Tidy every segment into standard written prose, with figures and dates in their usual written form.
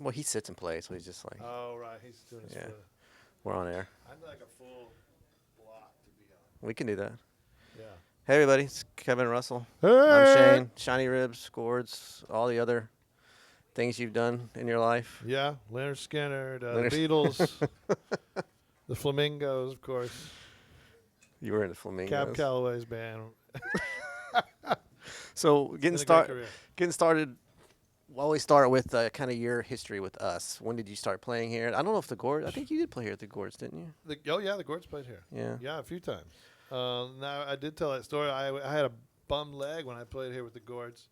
Well, he sits and plays, so he's just like, Oh, right. He's doing his yeah, foot. we're on air. I'd like a full block to be on. We can do that. Yeah. Hey, everybody, it's Kevin Russell. I'm Hey. Shane. Shiny Ribs, Gourds, all the other things you've done in your life. Yeah. Leonard Skinner, the Leonard- Beatles, the Flamingos, of course. You were in the Flamingos. Cab Calloway's band. So Been a great career. getting started. Well, always start with kind of your history with us. When did you start playing here? I don't know if the Gourds. I think you did play here at the Gourds, didn't you? The Gourds played here. Yeah. Yeah, a few times. Now, I did tell that story. I had a bum leg when I played here with the Gourds,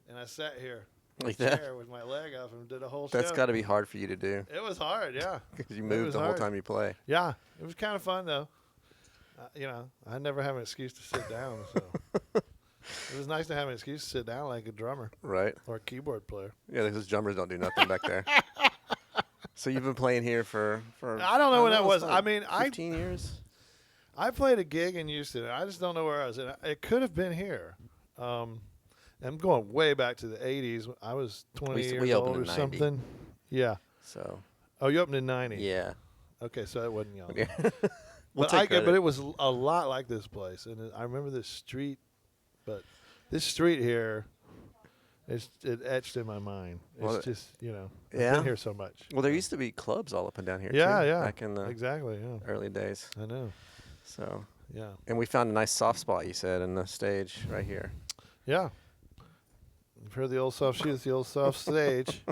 and I sat here in Like a that? chair with my leg up and did a whole That's show. got to be hard for you to do It was hard, yeah. because you It move was the whole hard. time you play. Yeah, it was kind of fun, though. I never have an excuse to sit down, so it was nice to have an excuse to sit down like a drummer Right. or a keyboard player. Yeah, those drummers don't do nothing back there. So you've been playing here for I don't know when that was. it's I mean, 15 years. I played a gig in Houston. I just don't know where I was. And it could have been here. I'm going way back to the 80s. I was 20 years we opened old or in 90. something. Yeah. So Oh, you opened in 90. yeah. Okay, so it wasn't young. we'll But, take credit. but it was a lot like this place. And I remember this street. But this street here, it etched in my mind. It's Well, just, I've yeah. been here so much. Well, there used to be clubs all up and down here. Yeah, too, yeah. Back in the Exactly, yeah. early days. I know. So, Yeah. and we found a nice soft spot. You said in the stage right here. Yeah. You've heard the old soft shoes, the old soft stage.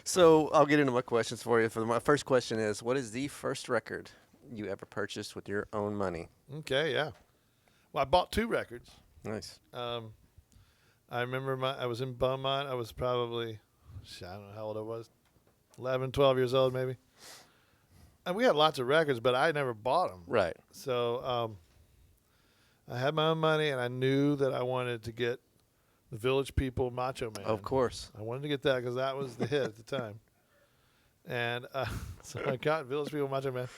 So I'll get into my questions for you. My first question is, what is the first record you ever purchased with your own money? Okay, yeah. Well, I bought 2 records. Nice. I remember I was in Beaumont. I was probably, I don't know how old I was, 11, 12 years old maybe. And we had lots of records, but I never bought them. Right. So I had my own money, and I knew that I wanted to get the Village People Macho Man. Of course. I wanted to get that because that was the hit at the time. And so I got Village People Macho Man.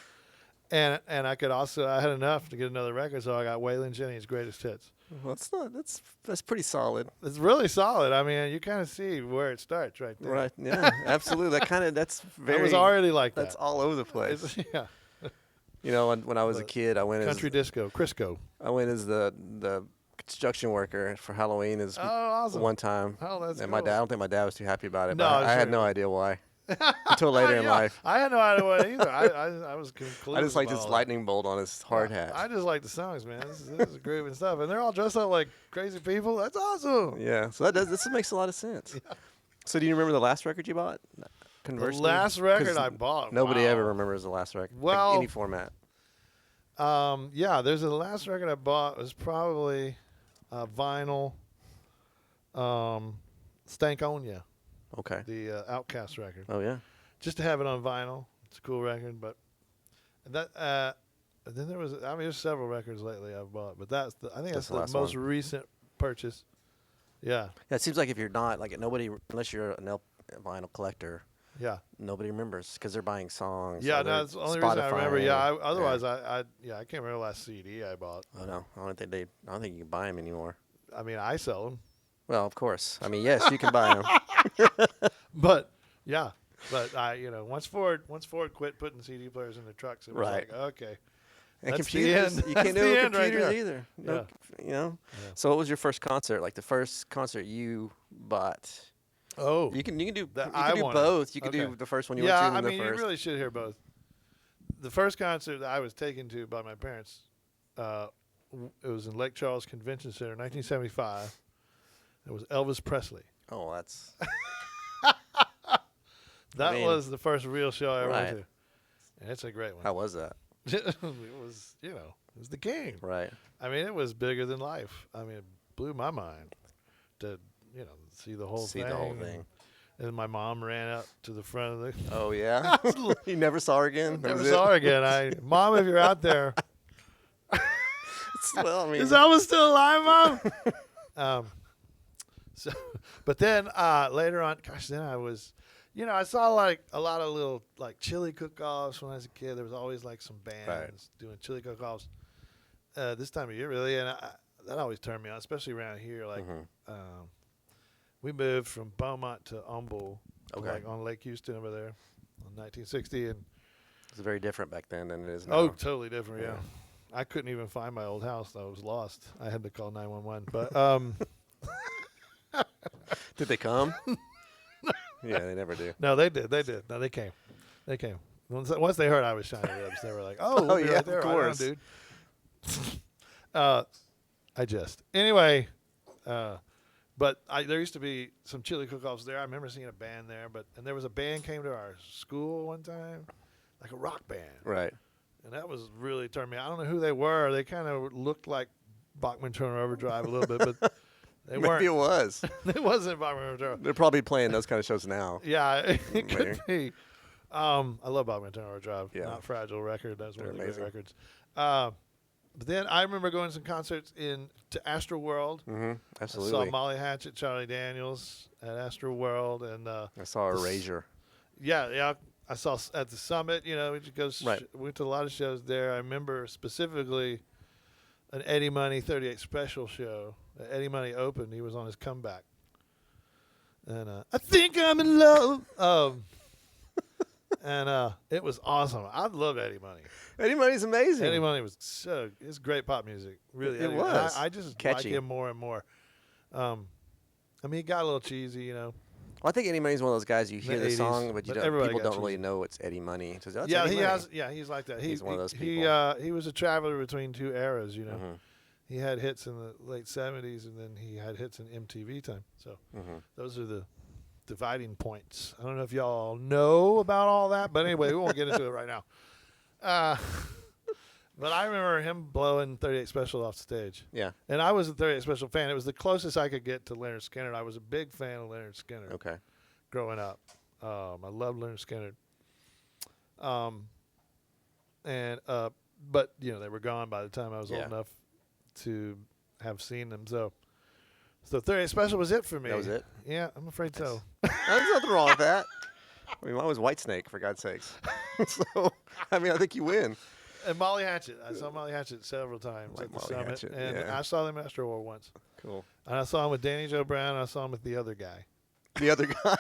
And I had enough to get another record, so I got Waylon Jennings' Greatest Hits. Well, that's pretty solid. It's really solid. I mean, you kind of see where it starts right there. Right. Yeah. Absolutely. That's very. It was already like that. That's all over the place. Yeah. You know, when I was a kid, I went Country disco, Crisco. I went as the construction worker for Halloween Oh, awesome. one time. Oh, that's and cool. I don't think my dad was too happy about it. No, but I had sure. no idea why until later in Yeah, life. I had no idea what either. I was clueless. I just like about this all lightning bolt on his hard that. hat. I just like the songs, man. This is grooving stuff, and they're all dressed up like crazy people. That's awesome. Yeah, so this makes a lot of sense. Yeah. So do you remember the last record you bought? Conversely, The last record 'Cause I bought. Nobody wow. ever remembers the last record. Well- any format. Yeah, there's the last record I bought was probably vinyl. Stank On Ya, Okay. the Outcast record. Oh yeah. Just to have it on vinyl. It's a cool record, but that then there's several records lately I've bought, but I think that's the the last most one. recent purchase. Yeah. Yeah, it seems like if you're not nobody, unless you're an vinyl collector, Yeah. nobody remembers because they're buying songs. Yeah, or no, they're that's the only reason I remember. Spotifying Yeah, or- otherwise I can't remember the last CD I bought. Oh no, I don't think you can buy them anymore. I mean, I sell them, Well, of course. I mean, yes, you can buy them. but yeah, but once Ford quit putting CD players in their trucks, it was Right. like, okay, And That's the computers, end. you That's can't do the it with end right computers there. either. No, Yeah. You know. Yeah. So, what was your first concert? Like the first concert you bought? Oh, You can do That you I can do wanted. both. You can Okay. do the first one you yeah. went to. I And mean, the you first. really should hear both. The first concert that I was taken to by my parents, it was in Lake Charles Convention Center, 1975. It was Elvis Presley. Oh, that's That mean, was the first real show I ever right. went to, and it's a great one. how was that? It was, it was the king. Right. I mean, it was bigger than life. I mean, it blew my mind to, see the whole See thing. the whole thing. And my mom ran out to the front of the. Oh yeah. You never saw her again. That Never was saw it? her again. Mom, if you're out there, Well, I mean, is Elvis still alive, Mom? So, but then later on, gosh, then I was, I saw like a lot of little like chili cook-offs when I was a kid. There was always like some bands doing chili cook-offs this time of year, really, and that always turned me on, especially around here. Like, Mhm. We moved from Beaumont to Humble, Okay. like on Lake Houston over there, in 1960, and It's very different back then than it is now. oh, totally different. Yeah. Yeah. I couldn't even find my old house. I was lost. I had to call 911. But Did they come? Yeah, they never do. no, they did. They did. No, they came. They came. Once they heard I was shiny ribs, they were like, "Oh, we'll be yeah, right there, of right on, course. dude." I just anyway. But there used to be some chili cook-offs there. I remember seeing a band there, and there was a band came to our school one time, like a rock band, Right. and that was really turned me. I don't know who they were. They kind of looked like Bachman Turner Overdrive a little bit, but they Maybe it weren't. was. It wasn't Bachman Overdrive. They're probably playing those kind of shows now. Yeah, it Maybe. could be. I love Bachman Turner Overdrive. Yeah. Not Fragile record. That's one They're of the great amazing. records. But then I remember going to some concerts to Astro World. Mm-hmm. I Absolutely. saw Molly Hatchet, Charlie Daniels at Astro World, and I saw Erasure. yeah. I saw at the Summit. You know, Right. went to a lot of shows there. I remember specifically an Eddie Money 38 special show. Eddie Money opened. He was on his comeback, and I think I'm in love. And it was awesome. I love Eddie Money. Eddie Money's amazing. Eddie Money was it's great pop music. Really, It Eddie- was. I just Catchy. like him more and more. I mean, he got a little cheesy, you know. Well, I think Eddie Money's one of those guys you The hear the 80s, song, but but everybody people got don't really cheesy. know it's Eddie Money. So that's Yeah, Eddie he Money. has. Yeah, he's like that. He's one of those He was a traveler between two eras. You know, Mhm. he had hits in the late '70s, and then he had hits in MTV time. So Mhm. those are the dividing points. I don't know if y'all know about all that, but anyway, we won't get into it right now. But I remember him blowing 38 Special off stage. Yeah. And I was a 38 Special fan. It was the closest I could get to Leonard Skinner. I was a big fan of Leonard Skinner Okay. growing up. I loved Leonard Skinner. But you know, they were gone by the time I was old Yeah. enough to have seen them. So 38 Special was it for me. That was it? Yeah, I'm afraid so. There's nothing wrong with that. I mean, mine was Whitesnake, for God's sakes. So, I mean, I think you win. And Molly Hatchet. I saw Molly Hatchet several times Like at the Molly Summit. Hatchet, And yeah. I saw them at Astro World once. Cool. And I saw him with Danny Joe Brown. And I saw him with the other guy. The other guy.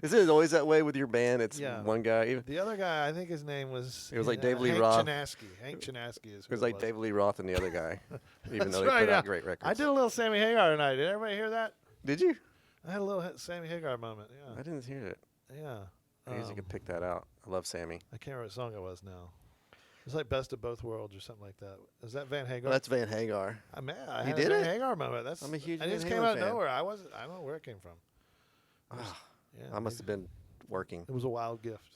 Isn't it always that way with your band? It's Yeah. one guy. It The other guy, I think his name was... It was like Dave Lee Hank Roth. Chinaski. Hank Chinaski is who was like David Lee Roth and the other guy, even That's though they right, put yeah. out great records. I did a little Sammy Hagar tonight. Did everybody hear that? Did you? I had a little Sammy Hagar moment. I Yeah. didn't hear it. Yeah. I guess you could pick that out. I love Sammy. I can't remember what song it was now. It's like Best of Both Worlds or something like that. Is that Van Hagar? Well, that's Van Hagar. I mean, I You had did a Van it? Hagar moment. That's I'm a huge I just Van came Halen out of fan. nowhere. I don't know where it came from. Ah, Yeah, I must have been working. It was a wild gift.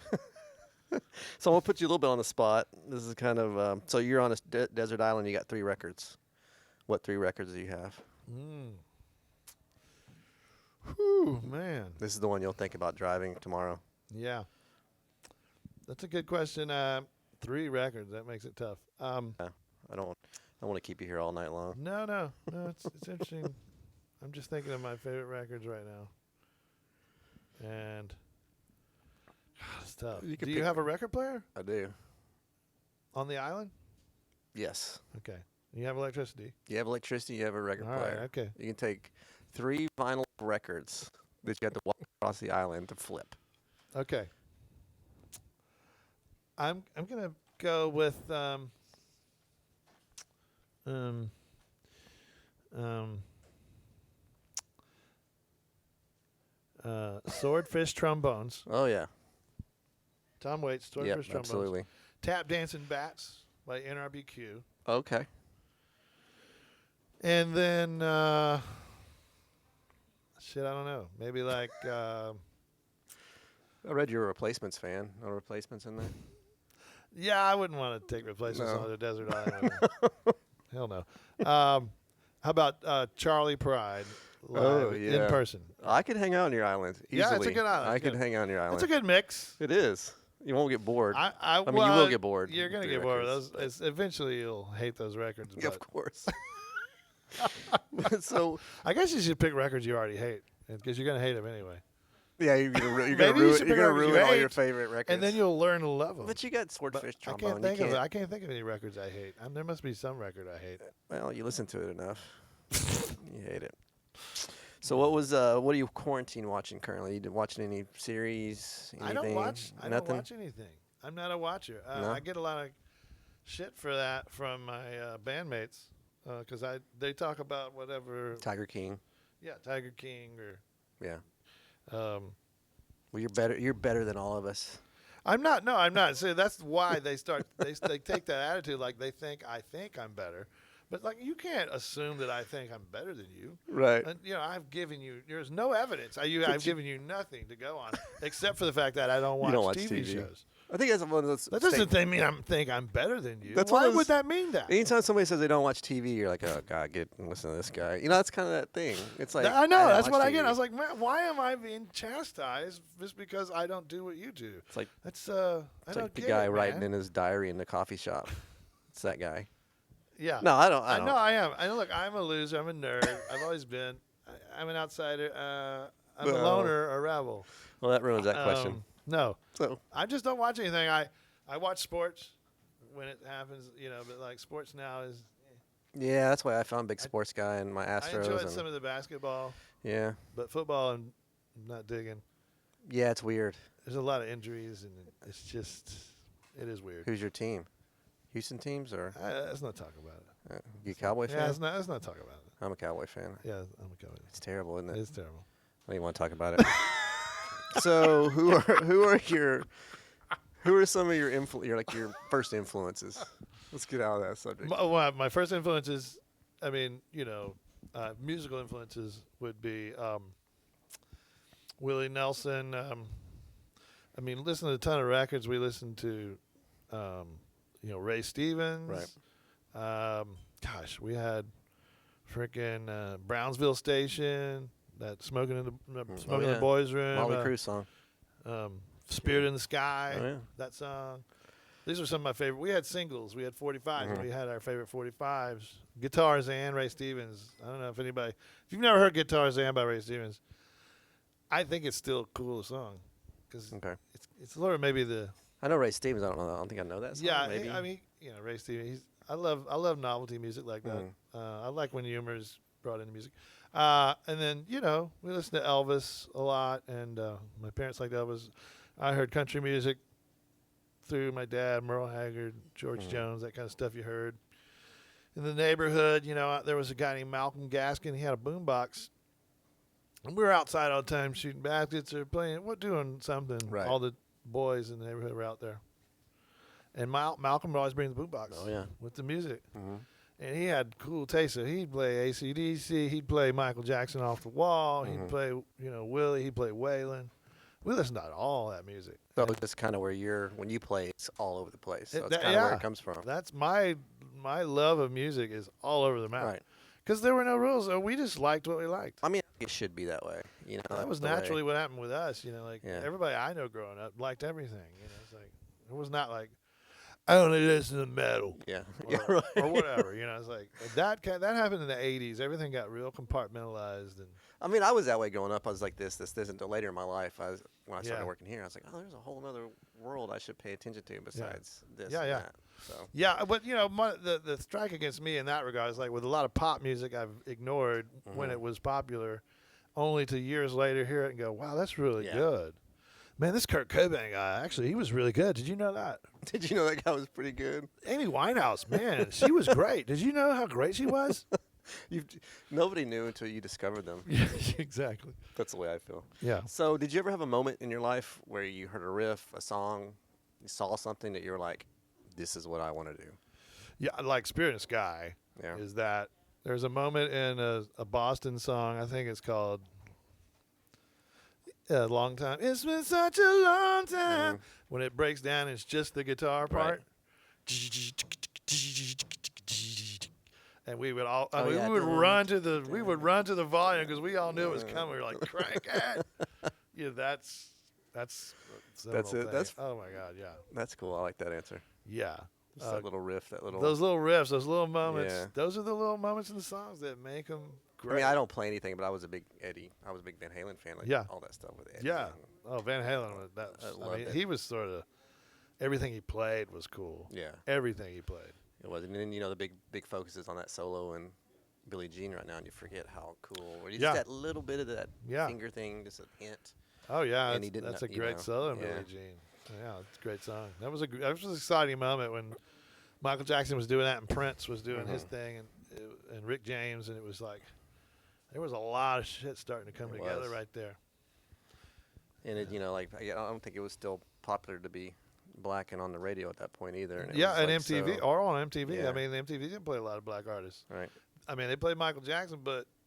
So I'm gonna put you a little bit on the spot. This is kind of so you're on a desert island. You got 3 records. What 3 records do you have? Whew, man. This is the one you'll think about driving tomorrow. Yeah. That's a good question. 3 records. That makes it tough. I don't want to keep you here all night long. No. It's interesting. I'm just thinking of my favorite records right now. And God, it's tough. You could Do you pick- have a record player I do. on the island? Yes. Okay. You have electricity. You have electricity. You have a record All right. player. Okay. You can take 3 vinyl records that you have to walk across the island to flip. Okay. I'm gonna go with Swordfish Trombones. Oh yeah. Tom Waits, Swordfish Yep. Trombones. Absolutely. Tap Dancing Bats by NRBQ. Okay. And then I don't know. Maybe like I read you're a Replacements fan. No Replacements in there? yeah, I wouldn't want to take replacements No. on a desert island. Hell no. How about Charlie Pride live Oh, yeah. in person? I could hang out on your island easily. Yeah, it's a good island. I It's could good. hang out on your island. It's a good mix. It is. You won't get bored. I mean, you will get bored You're with gonna 3 get bored. records, Those eventually you'll hate those records. Yeah, of but course. So I guess you should pick records you already hate because you're gonna hate them anyway. yeah, you're gonna Maybe you ruin, should you're pick gonna records you ruin all your hate, favorite records. And then you'll learn to love them. But you got Swordfish I Trombone. I can't think of any records I hate. There must be some record I hate. Well, you listen to it enough. You hate it. So what are you quarantine watching currently? You watching any series? I don't Anything? watch. I don't Nothing? watch anything. I'm not a watcher. No. I get a lot of shit for that from my bandmates because they talk about whatever. Tiger King. Yeah, Tiger King or. Yeah. Um, Well, you're better. You're better than all of us. I'm not. No, I'm not. See, that's why they start. They take that attitude like they think I think I'm better, but like you can't assume that I think I'm better than you. Right. And I've given you. There's no evidence. I've given you nothing to go on except for the fact that I don't watch, don't watch TV TV. shows. I think that's one of those. That doesn't think I'm better than you. That's Why one of those- would that mean that? Anytime somebody says they don't watch TV, you're like, oh God, get and listen to this guy. You know, that's kind of that thing. It's like I know. don't That's watch what I TV. get. I was like, man, why am I being chastised just because I don't do what you do? It's like That's I it's don't like the get guy it, writing man. in his diary in the coffee shop. It's that guy. Yeah. No, I don't. I I don't. know I am. I know. Look, I'm a loser. I'm a nerd. I've always been. I'm an outsider. I'm a Well. loner, a rebel. Well, that ruins that question. No, So I just don't watch anything. I watch sports when it happens, but like sports now is. yeah, that's why I found big sports guy in my I Astros. enjoyed and, some of the basketball, yeah, but football I'm not digging. yeah, it's weird. There's a lot of injuries, and it's just it is weird. Who's your team? Houston teams or Let's not talk about it. you a Cowboy fan? Yeah, let's not talk about it. I'm a Cowboy fan. Yeah, I'm a Cowboy. It's terrible, isn't it? It's terrible. I don't even want to talk about it. So who are some of your first influences? Let's get out of that subject. My first influences, musical influences would be Willie Nelson. Listen to a ton of records. We listened to, Ray Stevens. Right. We had freaking Brownsville Station. That smoking in the boys' room. Molly Cruz song. Spirit in the Sky. Oh, yeah. That song. These are some of my favorite. We had singles. We had 45s. And we had our favorite 45s. Guitars and Ray Stevens. I don't know if you've never heard Guitars and by Ray Stevens, I think it's still a cool song because Okay. it's sort of maybe the I know Ray Stevens. I don't know. I don't think I know that song. Maybe. Ray Stevens. I love novelty music like that. Mhm. I like when humor's brought into music. And then we listen to Elvis a lot, and my parents liked Elvis. I heard country music through my dad, Merle Haggard, George Jones, that kind of stuff you heard. In the neighborhood, there was a guy named Malcolm Gaskin. He had a boombox. And we were outside all the time shooting baskets or doing something. Right. All the boys in the neighborhood were out there. And Malcolm would always bring the boombox Oh yeah. with the music. Mm-hmm. And he had cool taste. So he'd play AC/DC. He'd play Michael Jackson Off the Wall. Mhm. He'd play, Willie. He'd play Waylon. We listened to all that music. So it's kind of where when you play, it's all over the place. So It- it's that- kind of where yeah. it comes from. That's my love of music is all over the map. Right. Because there were no rules. So we just liked what we liked. I mean, it should be that way. That was the way. naturally what happened with us. Yeah. Everybody I know growing up liked everything. It's like it was not like I only listen to metal. Yeah. Or, Yeah. Right. or whatever. It's like that happened in the '80s. Everything got real compartmentalized and. I mean, I was that way growing up. I was like this until later in my life. When I started Yeah. working here, I was like, oh, there's a whole other world I should pay attention to besides this. Yeah, and yeah. That. So Yeah, but the strike against me in that regard is like with a lot of pop music I've ignored when Mhm. it was popular, only to years later hear it and go, wow, that's really Yeah. good. Man, this Kurt Cobain guy, actually, he was really good. Did you know that? did you know that guy was pretty good? Amy Winehouse, man, she was great. Did you know how great she was? Nobody knew until you discovered them. Yeah, exactly. That's the way I feel. Yeah. So, did you ever have a moment in your life where you heard a riff, a song, you saw something that you were like, "This is what I want to do"? Yeah, like Spirit in the Sky Yeah. is that there's a moment in a Boston song, I think it's called A Long Time. It's been such a long time. Mhm. When it breaks down, it's just the guitar part. And we would all, Oh, yeah. we would run to the volume because we all knew it was coming. We were like, crank it. Yeah, that's That's seminal it. thing. That's- oh my God, yeah, That's cool. I like that answer. yeah. Just that little riff, that little. Those little riffs, those little moments. Yeah. Those are the little moments in the songs that make them I great. mean, I don't play anything, but I was a big Eddie. I was a big Van Halen fan. Like Yeah. all that stuff with Eddie. Yeah. and- Oh, Van Halen. I loved it. He was sort of everything he played was cool. Yeah. Everything he played. It was, and then the big focuses on that solo and Billie Jean right now, and you forget how cool. Or just Yeah. that little bit of that Yeah. finger thing, just a hint. Oh yeah, And he didn't that's know- a you great know, solo in yeah. Billie Jean. Yeah, it's a great song. That was an exciting moment when Michael Jackson was doing that and Prince was doing his thing and Rick James, and it was like there was a lot of shit starting to come It together was. right there. And it, like I don't think it was still popular to be black and on the radio at that point either. And it Yeah, was and like MTV so- or on MTV. Yeah. I mean, the MTV didn't play a lot of black artists. right. I mean, they played Michael Jackson,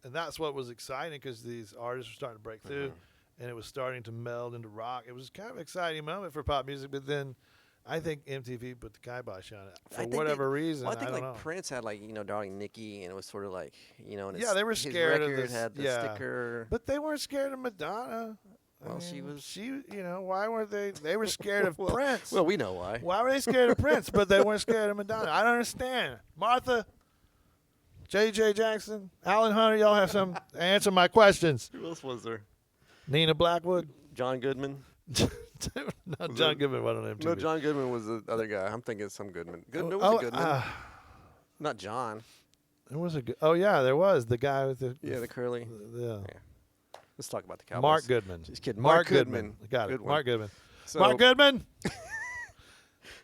and that's what was exciting because these artists were starting to break through, and it was starting to meld into rock. It was kind of an exciting moment for pop music, but then I think MTV put the kibosh on it I for think whatever reason. Well, I think don't like know. Prince had like Darling Nikki, and it was sort of like and Yeah, they were his scared of record this- had the yeah. sticker. But they weren't scared of Madonna. Well, she was- why weren't they? They were scared of Prince. Well, we know why. Why were they scared of Prince, but they weren't scared of Madonna? I don't understand. Martha, J.J. Jackson, Alan Hunter, y'all have some answer my questions. Who else was there? Nina Blackwood. John Goodman. No, John Goodman wasn't on MTV. No, John Goodman was the other guy. I'm thinking some Goodman. There was Oh, a Goodman. Not John. there was a. Oh yeah, there was the guy with the. Yeah, the curly. the Let's talk about the Cowboys. Mark Goodman. Just kidding. Mark Mark Goodman. Got it. Good one. Mark Goodman. So, Mark Goodman.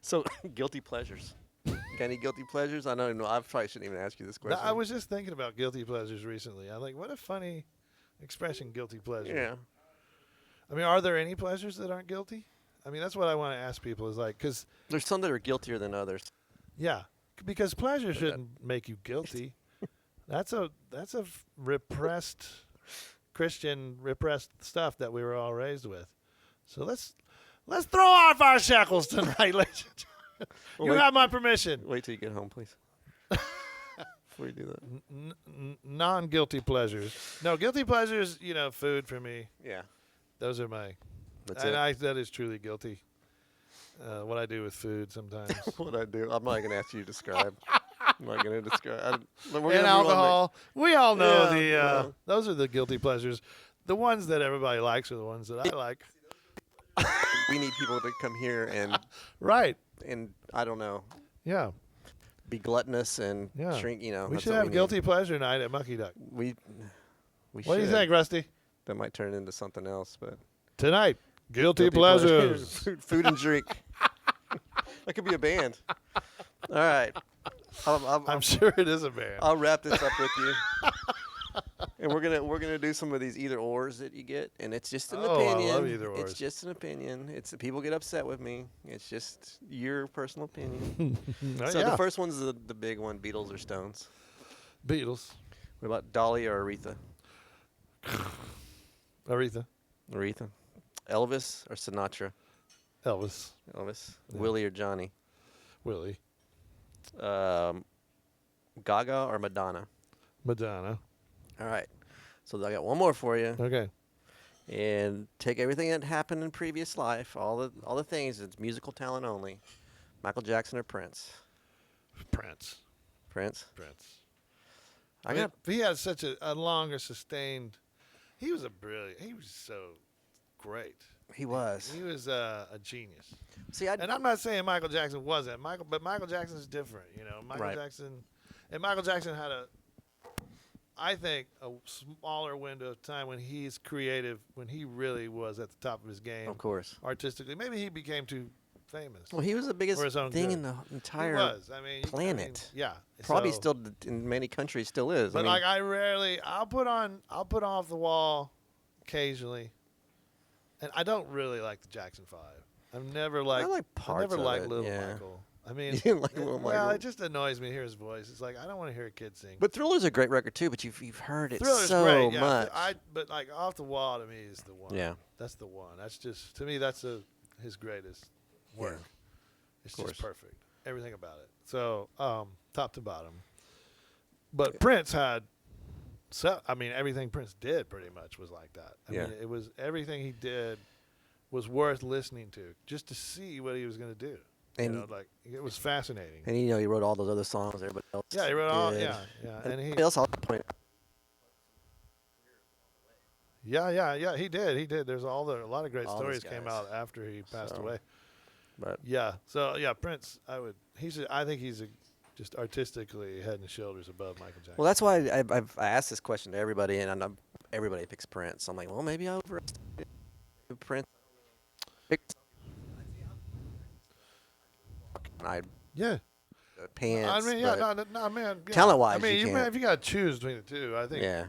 So, guilty pleasures. Got any guilty pleasures? I don't know. I probably shouldn't even ask you this question. I was just thinking about guilty pleasures recently. I'm like, what a funny expression, guilty pleasure. Yeah. I mean, are there any pleasures that aren't guilty? I mean, that's what I want to ask people. Is like, because There's some that are guiltier than others. yeah, because pleasure shouldn't make you guilty. That's a repressed Christian repressed stuff that we were all raised with. So let's throw off our shackles tonight, ladies and gentlemen. Well, You wait- have my permission. Wait till you get home, please. Before you do that. Non-guilty pleasures. No, guilty pleasures. Food for me. Yeah. Those are my. That's and it. that is truly guilty. What I do with food sometimes. What I do. I'm not going to ask you to describe. I'm not going to describe. We're gonna And move on alcohol. We all know Yeah, those are the guilty pleasures. The ones that everybody likes are the ones that I like. We need people to come here Right. and I don't know, Yeah. be gluttonous and Yeah. shrink. We that's should what have need. guilty pleasure night at Mucky Duck. We What should. do you think, Rusty? That might turn into something else, but Tonight, guilty guilty pleasures. food and drink. That could be a band. All right. I'm sure it is a band. I'll wrap this up with you. And we're gonna do some of these either ors that you get, and it's just an Oh, I opinion. love either ors. It's just an opinion. It's people get upset with me. It's just your personal opinion. So yeah. the first one's the big one: Beatles or Stones. Beatles. What about Dolly or Aretha? Aretha. Aretha. Elvis or Sinatra? Elvis. Elvis. Yeah. Willie or Johnny? Willie. Gaga or Madonna? Madonna. All right. So I got one more for you. Okay. And take everything that happened in previous life, all the things. It's musical talent only. Michael Jackson or Prince? Prince. Prince. I mean, he had such a longer sustained. He was so great. He was. He was a genius. See, And I'm not saying Michael Jackson wasn't. But Michael Jackson's different. Michael Right. Jackson had I think a smaller window of time when he's creative, when he really was at the top of his game of course. artistically. Maybe he became too famous. Well, he was the biggest For his own thing good. in the entire He was. I mean, planet. yeah. Probably So- still in many countries still is. But I mean, I'll put off the wall occasionally, and I don't really like the Jackson 5. I've never liked. I like parts never of liked it, Little yeah. Michael. I mean, You didn't like Little well, Michael? it just annoys me to hear his voice. It's like I don't want to hear a kid sing. But Thriller's a great record too. But you've heard it Thriller's so great, yeah. much. But like Off the Wall to me is the one. Yeah. That's the one. That's just to me. That's his greatest work. It's Of just course. perfect. Everything about it. So top to bottom. But Prince had. So I mean, everything Prince did pretty much was like that. I Yeah. mean, it was everything he did was worth listening to just to see what he was going to do. And like it was fascinating. And he wrote all those other songs. Everybody else. Yeah, he wrote all. did. Yeah. And he. Everybody else I'll point. Yeah. He did. There's a lot of great All stories those came guys. out after he passed So, away. But Yeah. So yeah, Prince. I think he's just artistically head and shoulders above Michael Jackson. Well, that's why I asked this question to everybody, and everybody picks Prince. I'm like, well, maybe I overestimated Prince. I Yeah. pants. I mean, yeah, no, man. Yeah. Talent-wise, I mean, you can't. if you got to choose between the two, I think Yeah,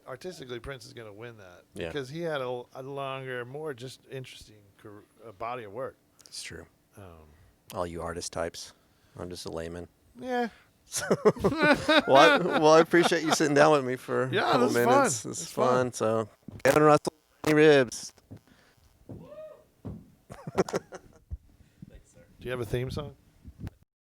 artistically Prince is going to win that Yeah. because he had a longer, more just interesting body of work. it's true. Um, All you artist types. I'm just a layman. yeah. Well, I appreciate you sitting down with me for a couple this is minutes. fun. This is It's fun. fun. So, Kevin Russell, Tiny Ribs. Do you have a theme song?